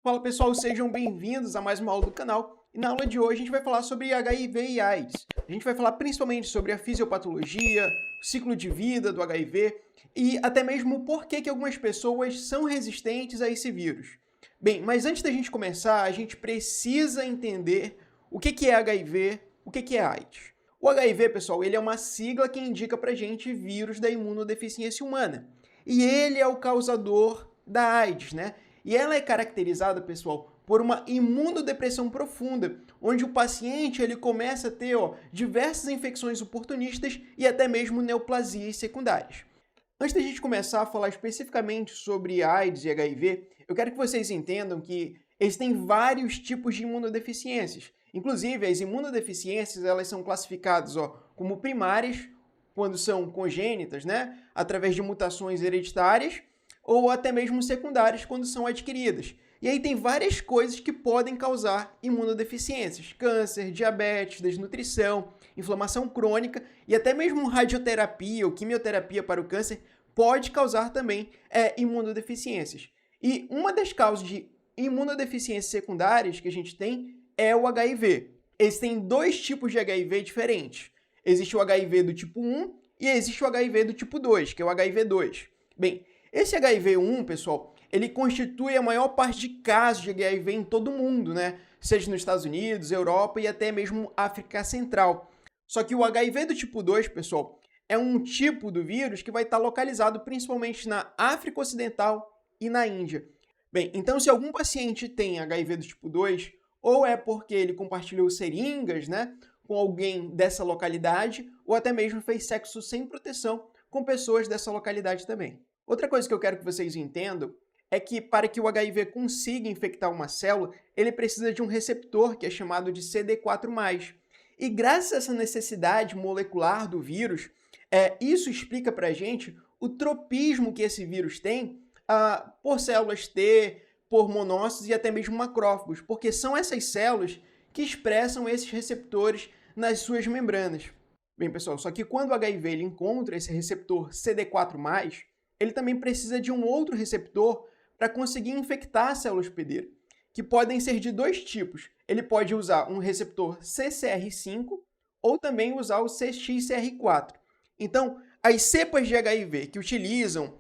Fala pessoal, sejam bem-vindos a mais uma aula do canal. E na aula de hoje a gente vai falar sobre HIV e AIDS. A gente vai falar principalmente sobre a fisiopatologia, o ciclo de vida do HIV e até mesmo por que algumas pessoas são resistentes a esse vírus. Bem, mas antes da gente começar, a gente precisa entender o que é HIV, o que é AIDS. O HIV, pessoal, ele é uma sigla que indica pra gente vírus da imunodeficiência humana. E ele é o causador da AIDS, né? E ela é caracterizada, pessoal, por uma imunodepressão profunda, onde o paciente ele começa a ter diversas infecções oportunistas e até mesmo neoplasias secundárias. Antes da gente começar a falar especificamente sobre AIDS e HIV, eu quero que vocês entendam que existem vários tipos de imunodeficiências. Inclusive, as imunodeficiências elas são classificadas como primárias, quando são congênitas, né, através de mutações hereditárias, ou até mesmo secundárias quando são adquiridas. E aí tem várias coisas que podem causar imunodeficiências: câncer, diabetes, desnutrição, inflamação crônica e até mesmo radioterapia ou quimioterapia para o câncer pode causar também imunodeficiências. E uma das causas de imunodeficiências secundárias que a gente tem é o HIV. Existem dois tipos de HIV diferentes. Existe o HIV do tipo 1 e existe o HIV do tipo 2, que é o HIV2. Bem, esse HIV1, pessoal, ele constitui a maior parte de casos de HIV em todo o mundo, né? Seja nos Estados Unidos, Europa e até mesmo África Central. Só que o HIV do tipo 2, pessoal, é um tipo do vírus que vai estar localizado principalmente na África Ocidental e na Índia. Bem, então se algum paciente tem HIV do tipo 2, ou é porque ele compartilhou seringas, né, com alguém dessa localidade, ou até mesmo fez sexo sem proteção com pessoas dessa localidade também. Outra coisa que eu quero que vocês entendam é que para que o HIV consiga infectar uma célula, ele precisa de um receptor que é chamado de CD4+. E graças a essa necessidade molecular do vírus, isso explica para a gente o tropismo que esse vírus tem por células T, por monócitos e até mesmo macrófagos, porque são essas células que expressam esses receptores nas suas membranas. Bem, pessoal, só que quando o HIV ele encontra esse receptor CD4+, ele também precisa de um outro receptor para conseguir infectar a célula hospedeira, que podem ser de dois tipos. Ele pode usar um receptor CCR5 ou também usar o CXCR4. Então, as cepas de HIV que utilizam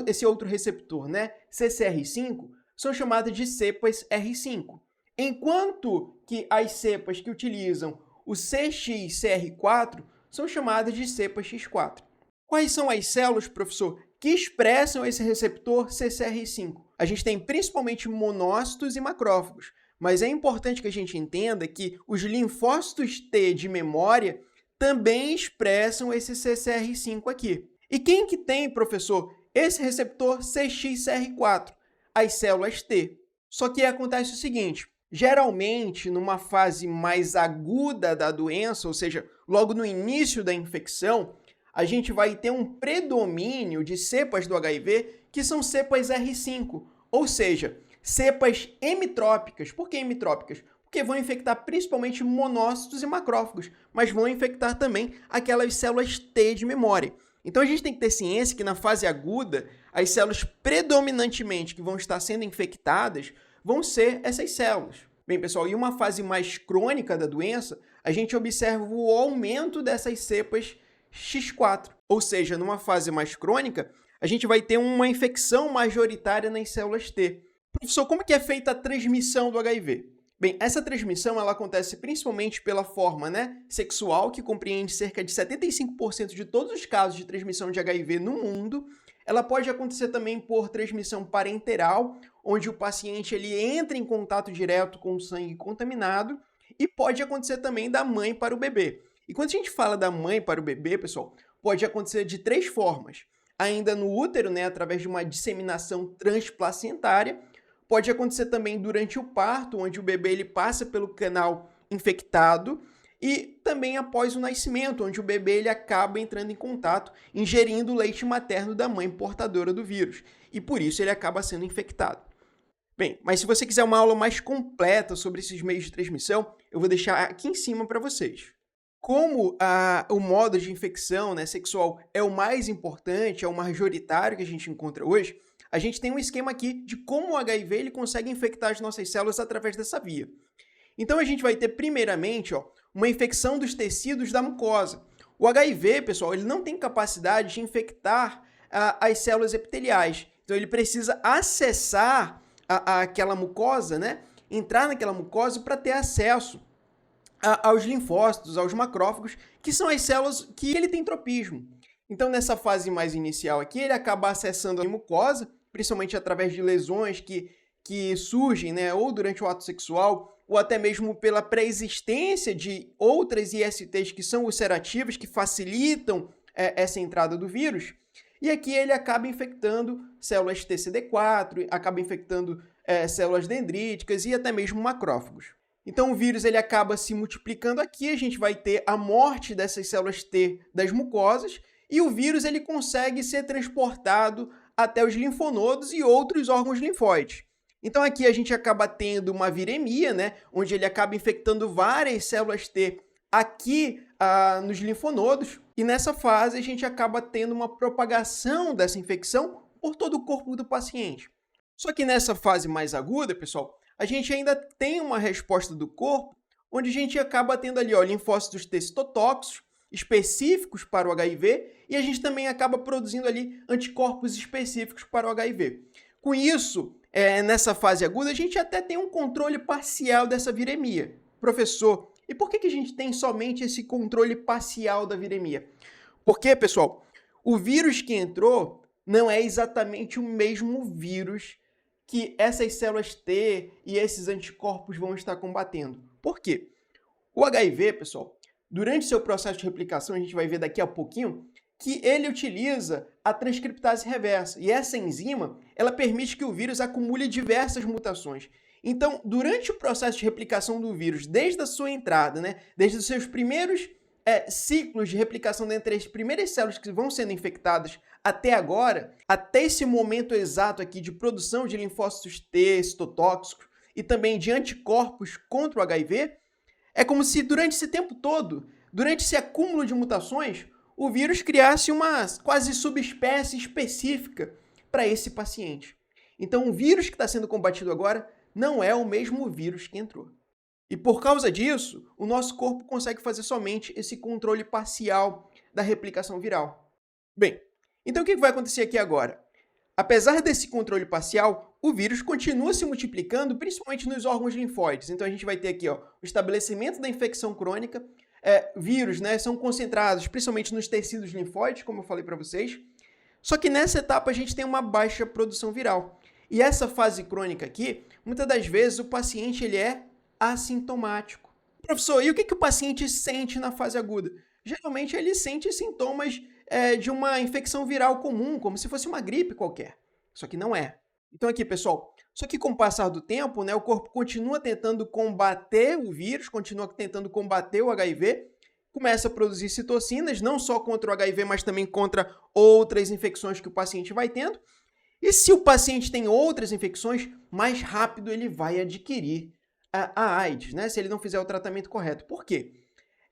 esse outro receptor, né, CCR5, são chamadas de cepas R5. Enquanto que as cepas que utilizam o CXCR4 são chamadas de cepas X4. Quais são as células, professor, que expressam esse receptor CCR5? A gente tem principalmente monócitos e macrófagos, mas é importante que a gente entenda que os linfócitos T de memória também expressam esse CCR5 aqui. E quem que tem, professor, esse receptor CXCR4? As células T. Só que acontece o seguinte: geralmente, numa fase mais aguda da doença, ou seja, logo no início da infecção, a gente vai ter um predomínio de cepas do HIV que são cepas R5, ou seja, cepas hemitrópicas. Por que hemitrópicas? Porque vão infectar principalmente monócitos e macrófagos, mas vão infectar também aquelas células T de memória. Então a gente tem que ter ciência que na fase aguda, as células predominantemente que vão estar sendo infectadas vão ser essas células. Bem, pessoal, em uma fase mais crônica da doença, a gente observa o aumento dessas cepas X4, ou seja, numa fase mais crônica, a gente vai ter uma infecção majoritária nas células T. Professor, como que é feita a transmissão do HIV? Bem, essa transmissão ela acontece principalmente pela forma sexual, que compreende cerca de 75% de todos os casos de transmissão de HIV no mundo. Ela pode acontecer também por transmissão parenteral, onde o paciente ele entra em contato direto com o sangue contaminado, e pode acontecer também da mãe para o bebê. E quando a gente fala da mãe para o bebê, pessoal, pode acontecer de três formas. Ainda no útero, através de uma disseminação transplacentária. Pode acontecer também durante o parto, onde o bebê ele passa pelo canal infectado. E também após o nascimento, onde o bebê ele acaba entrando em contato, ingerindo o leite materno da mãe portadora do vírus. E por isso ele acaba sendo infectado. Bem, mas se você quiser uma aula mais completa sobre esses meios de transmissão, eu vou deixar aqui em cima para vocês. Como o modo de infecção sexual é o mais importante, é o majoritário que a gente encontra hoje, a gente tem um esquema aqui de como o HIV ele consegue infectar as nossas células através dessa via. Então a gente vai ter primeiramente uma infecção dos tecidos da mucosa. O HIV, pessoal, ele não tem capacidade de infectar as células epiteliais. Então ele precisa acessar aquela mucosa, né? Entrar naquela mucosa para ter acesso aos linfócitos, aos macrófagos, que são as células que ele tem tropismo. Então, nessa fase mais inicial aqui, ele acaba acessando a mucosa, principalmente através de lesões que surgem, né, ou durante o ato sexual, ou até mesmo pela pré-existência de outras ISTs que são ulcerativas, que facilitam essa entrada do vírus. E aqui ele acaba infectando células TCD4, acaba infectando células dendríticas e até mesmo macrófagos. Então o vírus ele acaba se multiplicando aqui, a gente vai ter a morte dessas células T das mucosas, e o vírus ele consegue ser transportado até os linfonodos e outros órgãos linfóides. Então aqui a gente acaba tendo uma viremia, né, onde ele acaba infectando várias células T aqui nos linfonodos, e nessa fase a gente acaba tendo uma propagação dessa infecção por todo o corpo do paciente. Só que nessa fase mais aguda, pessoal, a gente ainda tem uma resposta do corpo, onde a gente acaba tendo ali linfócitos T citotóxicos, específicos para o HIV, e a gente também acaba produzindo ali anticorpos específicos para o HIV. Com isso, nessa fase aguda, a gente até tem um controle parcial dessa viremia. Professor, e por que a gente tem somente esse controle parcial da viremia? Porque, pessoal, o vírus que entrou não é exatamente o mesmo vírus que essas células T e esses anticorpos vão estar combatendo. Por quê? O HIV, pessoal, durante seu processo de replicação, a gente vai ver daqui a pouquinho, que ele utiliza a transcriptase reversa. E essa enzima, ela permite que o vírus acumule diversas mutações. Então, durante o processo de replicação do vírus, desde a sua entrada, né, desde os seus primeiros ciclos de replicação dentre as primeiras células que vão sendo infectadas até agora, até esse momento exato aqui de produção de linfócitos T citotóxicos e também de anticorpos contra o HIV, é como se durante esse tempo todo, durante esse acúmulo de mutações, o vírus criasse uma quase subespécie específica para esse paciente. Então, o vírus que está sendo combatido agora não é o mesmo vírus que entrou. E por causa disso, o nosso corpo consegue fazer somente esse controle parcial da replicação viral. Bem, então o que vai acontecer aqui agora? Apesar desse controle parcial, o vírus continua se multiplicando, principalmente nos órgãos linfóides. Então a gente vai ter aqui o estabelecimento da infecção crônica. Vírus, né, são concentrados principalmente nos tecidos linfóides, como eu falei para vocês. Só que nessa etapa a gente tem uma baixa produção viral. E essa fase crônica aqui, muitas das vezes o paciente ele é assintomático. Professor, e o que o paciente sente na fase aguda? Geralmente ele sente sintomas de uma infecção viral comum, como se fosse uma gripe qualquer. Só que não é. Então aqui, pessoal, só que com o passar do tempo, né, o corpo continua tentando combater o vírus, continua tentando combater o HIV, começa a produzir citocinas, não só contra o HIV, mas também contra outras infecções que o paciente vai tendo. E se o paciente tem outras infecções, mais rápido ele vai adquirir a AIDS, né, se ele não fizer o tratamento correto. Por quê?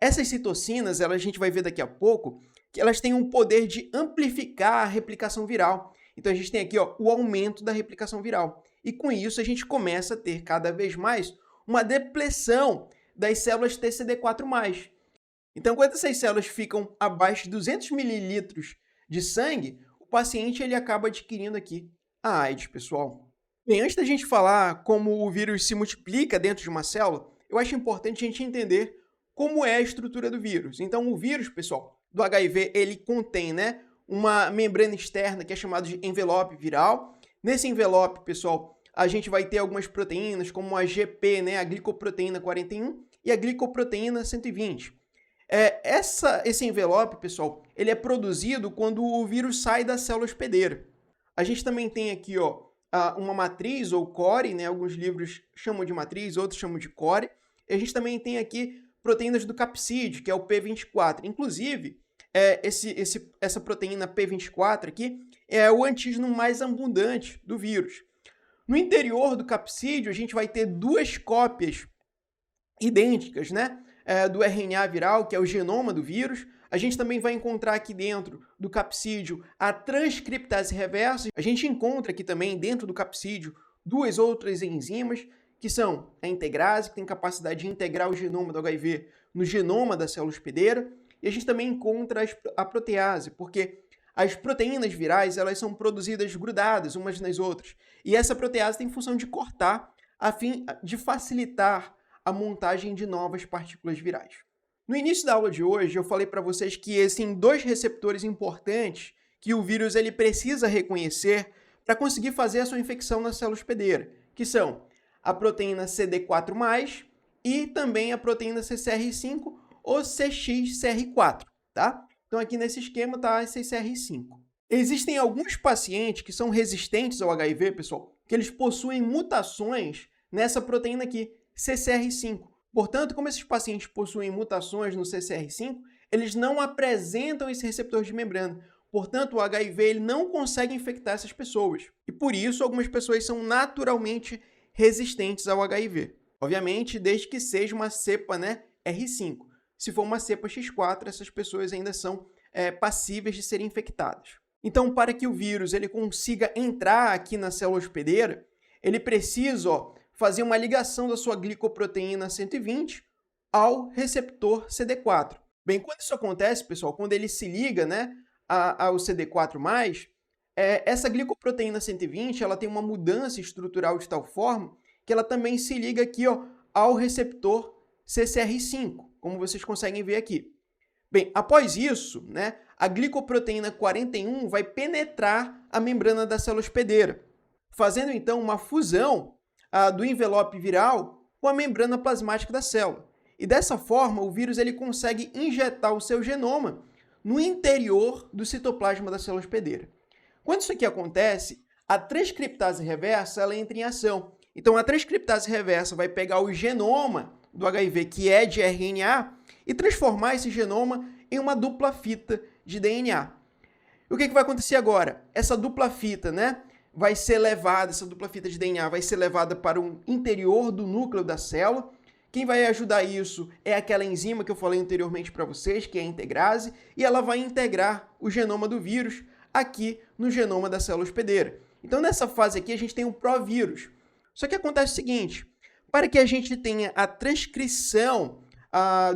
Essas citocinas, a gente vai ver daqui a pouco, que elas têm um poder de amplificar a replicação viral. Então a gente tem aqui o aumento da replicação viral. E com isso a gente começa a ter cada vez mais uma depressão das células TCD4+. Então quando essas células ficam abaixo de 200 mililitros de sangue, o paciente ele acaba adquirindo aqui a AIDS, pessoal. Bem, antes da gente falar como o vírus se multiplica dentro de uma célula, eu acho importante a gente entender como é a estrutura do vírus. Então o vírus, pessoal, do HIV, ele contém, né, uma membrana externa que é chamada de envelope viral. Nesse envelope, pessoal, a gente vai ter algumas proteínas, como a GP, né, a glicoproteína 41 e a glicoproteína 120. Esse envelope, pessoal, ele é produzido quando o vírus sai da célula hospedeira. A gente também tem aqui, uma matriz ou core, né, alguns livros chamam de matriz, outros chamam de core. E a gente também tem aqui proteínas do capsídeo, que é o P24. Inclusive, essa proteína P24 aqui é o antígeno mais abundante do vírus. No interior do capsídeo, a gente vai ter duas cópias idênticas, né, do RNA viral, que é o genoma do vírus. A gente também vai encontrar aqui dentro do capsídeo a transcriptase reversa. A gente encontra aqui também dentro do capsídeo duas outras enzimas, que são a integrase, que tem capacidade de integrar o genoma do HIV no genoma da célula hospedeira, e a gente também encontra a protease, porque as proteínas virais elas são produzidas grudadas umas nas outras, e essa protease tem função de cortar a fim de facilitar a montagem de novas partículas virais. No início da aula de hoje, eu falei para vocês que existem dois receptores importantes que o vírus ele precisa reconhecer para conseguir fazer a sua infecção na célula hospedeira, que são a proteína CD4+, e também a proteína CCR5 ou CXCR4, tá? Então aqui nesse esquema está a CCR5. Existem alguns pacientes que são resistentes ao HIV, pessoal, que eles possuem mutações nessa proteína aqui, CCR5. Portanto, como esses pacientes possuem mutações no CCR5, eles não apresentam esse receptor de membrana. Portanto, o HIV ele não consegue infectar essas pessoas. E por isso, algumas pessoas são naturalmente resistentes ao HIV. Obviamente, desde que seja uma cepa, né, R5. Se for uma cepa X4, essas pessoas ainda são passíveis de serem infectadas. Então, para que o vírus ele consiga entrar aqui na célula hospedeira, ele precisa fazer uma ligação da sua glicoproteína 120 ao receptor CD4. Bem, quando isso acontece, pessoal, quando ele se liga, né, ao CD4+, essa glicoproteína 120 ela tem uma mudança estrutural de tal forma que ela também se liga aqui, ó, ao receptor CCR5, como vocês conseguem ver aqui. Bem, após isso, né, a glicoproteína 41 vai penetrar a membrana da célula hospedeira, fazendo então uma fusão do envelope viral com a membrana plasmática da célula. E dessa forma, o vírus ele consegue injetar o seu genoma no interior do citoplasma da célula hospedeira. Quando isso aqui acontece, a transcriptase reversa ela entra em ação. Então, a transcriptase reversa vai pegar o genoma do HIV, que é de RNA, e transformar esse genoma em uma dupla fita de DNA. E o que vai acontecer agora? Essa dupla fita, né, vai ser levada, essa dupla fita de DNA vai ser levada para o interior do núcleo da célula. Quem vai ajudar isso é aquela enzima que eu falei anteriormente para vocês, que é a integrase, e ela vai integrar o genoma do vírus aqui no genoma da célula hospedeira. Então, nessa fase aqui, a gente tem um provírus. Só que acontece o seguinte, para que a gente tenha a transcrição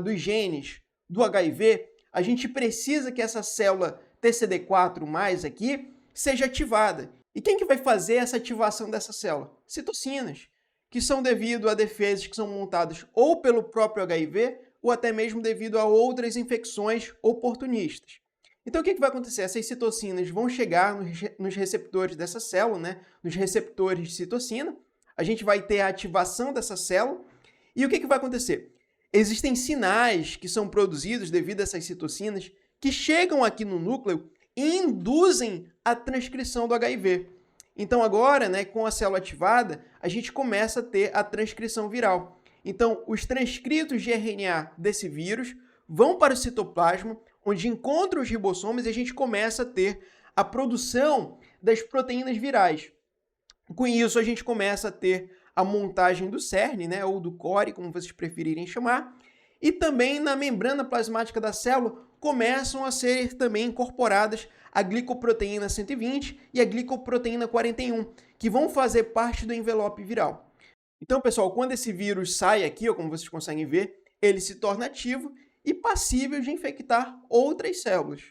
dos genes do HIV, a gente precisa que essa célula TCD4+, aqui, seja ativada. E quem que vai fazer essa ativação dessa célula? Citocinas, que são devido a defesas que são montadas ou pelo próprio HIV ou até mesmo devido a outras infecções oportunistas. Então, o que vai acontecer? Essas citocinas vão chegar nos receptores dessa célula, né? Nos receptores de citocina. A gente vai ter a ativação dessa célula. E o que vai acontecer? Existem sinais que são produzidos devido a essas citocinas que chegam aqui no núcleo e induzem a transcrição do HIV. Então agora, né, com a célula ativada, a gente começa a ter a transcrição viral. Então, os transcritos de RNA desse vírus vão para o citoplasma, onde encontram os ribossomos e a gente começa a ter a produção das proteínas virais. Com isso, a gente começa a ter a montagem do cerne, né, ou do core, como vocês preferirem chamar, e também na membrana plasmática da célula começam a ser também incorporadas a glicoproteína 120 e a glicoproteína 41, que vão fazer parte do envelope viral. Então, pessoal, quando esse vírus sai aqui, como vocês conseguem ver, ele se torna ativo e passível de infectar outras células.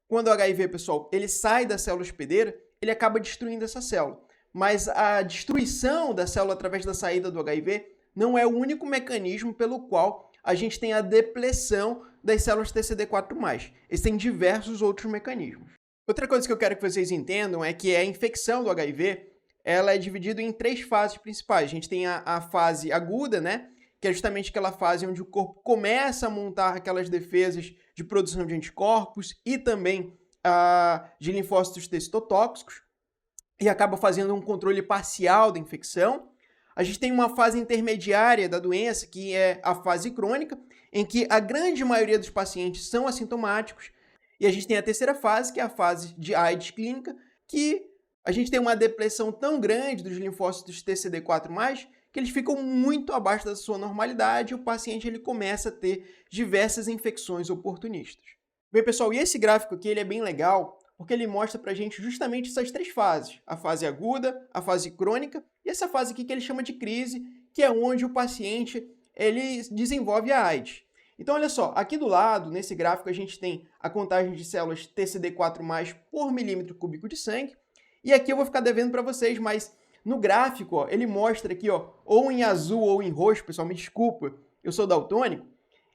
Quando o HIV, pessoal, ele sai da célula hospedeira, ele acaba destruindo essa célula. Mas a destruição da célula através da saída do HIV não é o único mecanismo pelo qual a gente tem a depleção das células TCD4+. Existem diversos outros mecanismos. Outra coisa que eu quero que vocês entendam é que a infecção do HIV ela é dividida em 3 fases principais. A gente tem a fase aguda, né? Que é justamente aquela fase onde o corpo começa a montar aquelas defesas de produção de anticorpos e também de linfócitos T citotóxicos e acaba fazendo um controle parcial da infecção. A gente tem uma fase intermediária da doença, que é a fase crônica, em que a grande maioria dos pacientes são assintomáticos. E a gente tem a terceira fase, que é a fase de AIDS clínica, que a gente tem uma depressão tão grande dos linfócitos TCD4+, que eles ficam muito abaixo da sua normalidade e o paciente ele começa a ter diversas infecções oportunistas. Bem, pessoal, e esse gráfico aqui ele é bem legal porque ele mostra pra gente justamente essas três fases, a fase aguda, a fase crônica e essa fase aqui que ele chama de crise, que é onde o paciente ele desenvolve a AIDS. Então, olha só, aqui do lado, nesse gráfico, a gente tem a contagem de células TCD4+, por milímetro cúbico de sangue. E aqui eu vou ficar devendo para vocês, mas no gráfico, ó, ele mostra aqui, ó, ou em azul ou em roxo, pessoal, me desculpa, eu sou daltônico.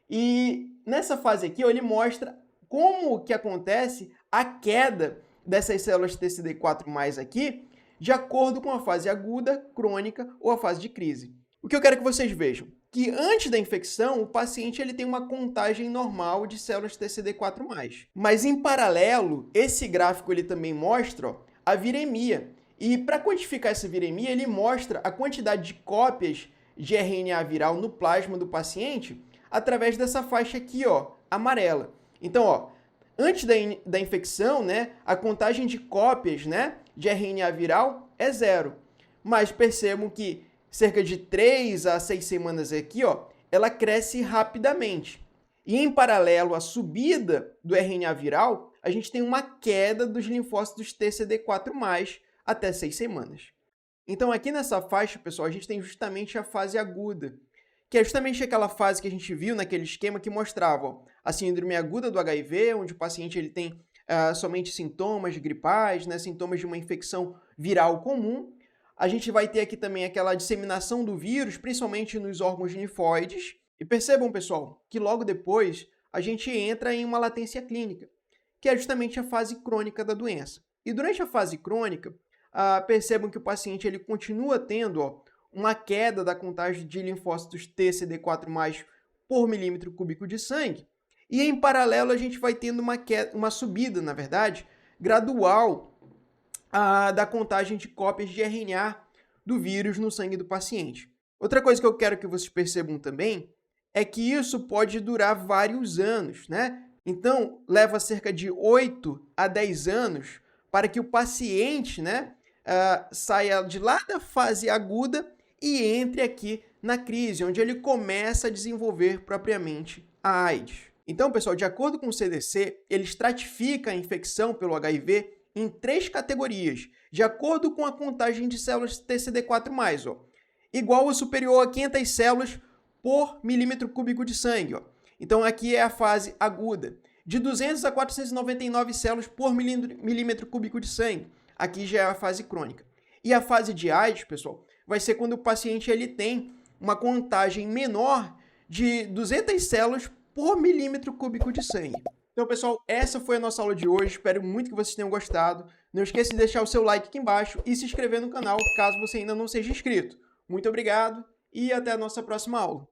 E nessa fase aqui, ó, ele mostra como que acontece a queda dessas células TCD4+, aqui, de acordo com a fase aguda, crônica ou a fase de crise. O que eu quero que vocês vejam? Que antes da infecção, o paciente ele tem uma contagem normal de células TCD4+. Mas, em paralelo, esse gráfico ele também mostra, ó, a viremia. E, para quantificar essa viremia, ele mostra a quantidade de cópias de RNA viral no plasma do paciente através dessa faixa aqui, ó, amarela. Então, ó, antes da infecção, né, a contagem de cópias, né, de RNA viral é 0. Mas percebam que cerca de 3 a 6 semanas aqui, ó, ela cresce rapidamente. E em paralelo à subida do RNA viral, a gente tem uma queda dos linfócitos TCD4+, até 6 semanas. Então aqui nessa faixa, pessoal, a gente tem justamente a fase aguda, que é justamente aquela fase que a gente viu naquele esquema que mostrava, ó, a síndrome aguda do HIV, onde o paciente ele tem somente sintomas gripais, né, sintomas de uma infecção viral comum. A gente vai ter aqui também aquela disseminação do vírus, principalmente nos órgãos linfóides. E percebam, pessoal, que logo depois a gente entra em uma latência clínica, que é justamente a fase crônica da doença. E durante a fase crônica, percebam que o paciente ele continua tendo, ó, uma queda da contagem de linfócitos TCD4+, por milímetro cúbico de sangue. E em paralelo a gente vai tendo uma subida, na verdade, gradual da contagem de cópias de RNA do vírus no sangue do paciente. Outra coisa que eu quero que vocês percebam também é que isso pode durar vários anos, né? Então, leva cerca de 8 a 10 anos para que o paciente, né, saia de lá da fase aguda e entre aqui na crise, onde ele começa a desenvolver propriamente a AIDS. Então, pessoal, de acordo com o CDC, ele estratifica a infecção pelo HIV em 3 categorias, de acordo com a contagem de células TCD4+, ó, igual ou superior a 500 células por milímetro cúbico de sangue. Ó. Então, aqui é a fase aguda, de 200 a 499 células por milímetro cúbico de sangue. Aqui já é a fase crônica. E a fase de AIDS, pessoal, vai ser quando o paciente ele tem uma contagem menor de 200 células por milímetro cúbico de sangue. Então, pessoal, essa foi a nossa aula de hoje. Espero muito que vocês tenham gostado. Não esqueça de deixar o seu like aqui embaixo e se inscrever no canal, caso você ainda não seja inscrito. Muito obrigado e até a nossa próxima aula.